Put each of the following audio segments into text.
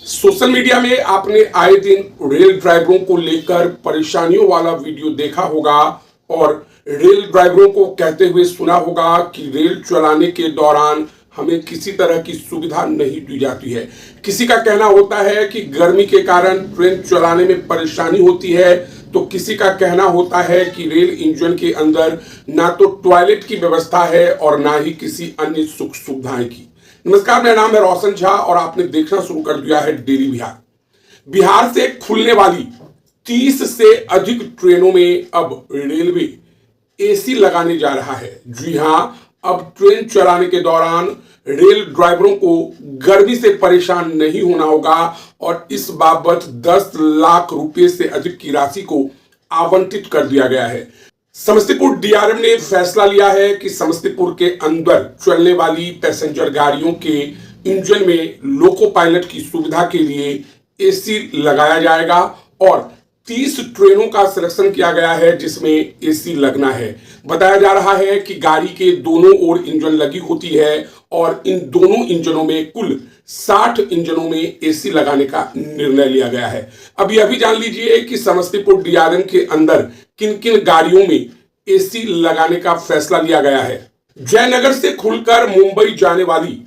Social media में आपने आए दिन रेल ड्राइवरों को लेकर परेशानियों वाला वीडियो देखा होगा और रेल ड्राइवरों को कहते हुए सुना होगा कि रेल चलाने के दौरान हमें किसी तरह की सुविधा नहीं दी जाती है। किसी का कहना होता है कि गर्मी के कारण ट्रेन चलाने में परेशानी होती है, तो किसी का कहना होता है कि रेल इंजन के अंदर ना तो टॉयलेट की व्यवस्था है और ना ही किसी अन्य सुख सुविधाएं की। नमस्कार, मेरा नाम है रोशन झा और आपने देखना शुरू कर दिया है डेली बिहार। बिहार से खुलने वाली 30 से अधिक ट्रेनों में अब रेलवे एसी लगाने जा रहा है। जी हां, अब ट्रेन चलाने के दौरान रेल ड्राइवरों को गर्मी से परेशान नहीं होना होगा और इस बाबत 10 लाख रुपए से अधिक की राशि को आवंटित कर दिया गया है। समस्तीपुर डीआरएम ने फैसला लिया है कि समस्तीपुर के अंदर चलने वाली पैसेंजर गाड़ियों के इंजन में लोको पायलट की सुविधा के लिए एसी लगाया जाएगा और 30 ट्रेनों का सिलेक्शन किया गया है जिसमें एसी लगना है। बताया जा रहा है कि गाड़ी के दोनों ओर इंजन लगी होती है और इन दोनों इंजनों में कुल 60 इंजनों में एसी लगाने का निर्णय लिया गया है। अब यह भी जान लीजिए कि समस्तीपुर डीआरएम के अंदर किन किन गाड़ियों में एसी लगाने का फैसला लिया गया है। जयनगर से खुलकर मुंबई जाने वाली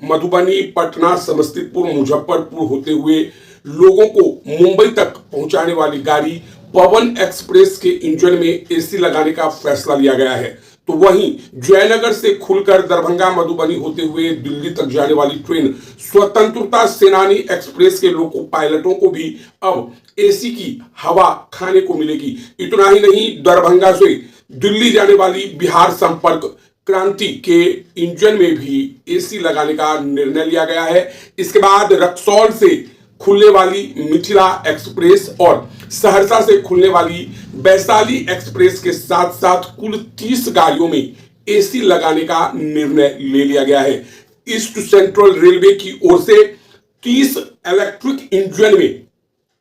मधुबनी, पटना, समस्तीपुर, मुजफ्फरपुर होते हुए लोगों को मुंबई तक पहुंचाने वाली गाड़ी पवन एक्सप्रेस के इंजन में एसी लगाने का फैसला लिया गया है। तो वहीं जयनगर से खुलकर दरभंगा, मधुबनी होते हुए दिल्ली तक जाने वाली ट्रेन स्वतंत्रता सेनानी एक्सप्रेस के लोको पायलटों को भी अब एसी की हवा खाने को मिलेगी। इतना ही नहीं, दरभंगा से दिल्ली जाने वाली बिहार संपर्क क्रांति के इंजन में भी एसी लगाने का निर्णय लिया गया है। इसके बाद रक्सौल से खुलने वाली मिथिला एक्सप्रेस और सहरसा से खुलने वाली वैशाली एक्सप्रेस के साथ साथ कुल 30 गाड़ियों में एसी लगाने का निर्णय ले लिया गया है। ईस्ट सेंट्रल रेलवे की ओर से 30 इलेक्ट्रिक इंजन में,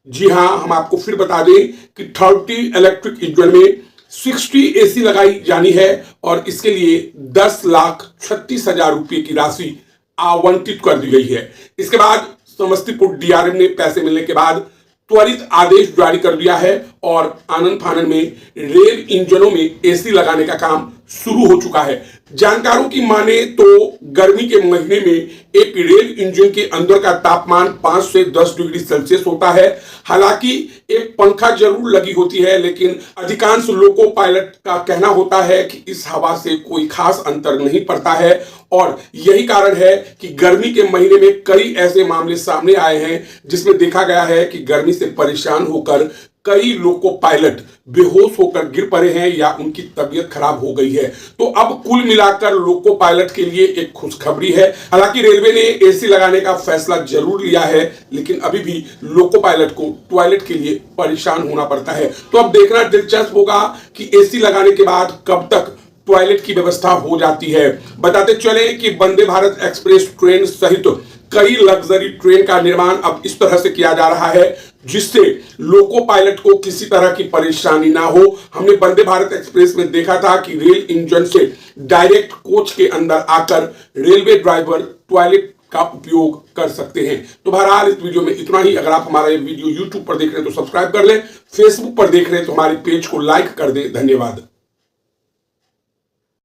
जी हां, हम आपको फिर बता दें कि 30 इलेक्ट्रिक इंजन में 60 एसी लगाई जानी है और इसके लिए 10,36,000 रुपए की राशि आवंटित कर दी गई है। इसके बाद समस्तीपुर डीआरएम ने पैसे मिलने के बाद त्वरित आदेश जारी कर दिया है और आनन फानन में रेल इंजनों में एसी लगाने का काम शुरू हो चुका है। जानकारों की माने तो गर्मी के महीने में एक रेल इंजन के अंदर का तापमान 5 से 10 डिग्री सेल्सियस होता है। हालांकि एक पंखा जरूर लगी होती है, लेकिन अधिकांश लोको पायलट का कहना होता है कि इस हवा से कोई खास अंतर नहीं पड़ता है और यही कारण है कि गर्मी के महीने में कई ऐसे मामले सामने आए हैं जिसमें देखा गया है कि गर्मी से परेशान होकर कई लोको पायलट बेहोश होकर गिर पड़े हैं या उनकी तबीयत खराब हो गई है। तो अब कुल मिलाकर लोको पायलट के लिए एक खुशखबरी है। हालांकि रेलवे ने एसी लगाने का फैसला जरूर लिया है, लेकिन अभी भी लोको पायलट को टॉयलेट के लिए परेशान होना पड़ता है। तो अब देखना दिलचस्प होगा कि एसी लगाने के बाद कब तक टॉयलेट की व्यवस्था हो जाती है। बताते चले कि वंदे भारत एक्सप्रेस ट्रेन सहित कई लग्जरी ट्रेन का निर्माण अब इस तरह से किया जा रहा है जिससे लोको पायलट को किसी तरह की परेशानी ना हो। हमने वंदे भारत एक्सप्रेस में देखा था कि रेल इंजन से डायरेक्ट कोच के अंदर आकर रेलवे ड्राइवर टॉयलेट का उपयोग कर सकते हैं। तो बहरहाल इस वीडियो में इतना ही। अगर आप हमारा ये वीडियो यूट्यूब पर देख रहे हैं तो सब्सक्राइब कर लें, फेसबुक पर देख रहे हैं तो हमारे पेज को लाइक कर दें। धन्यवाद।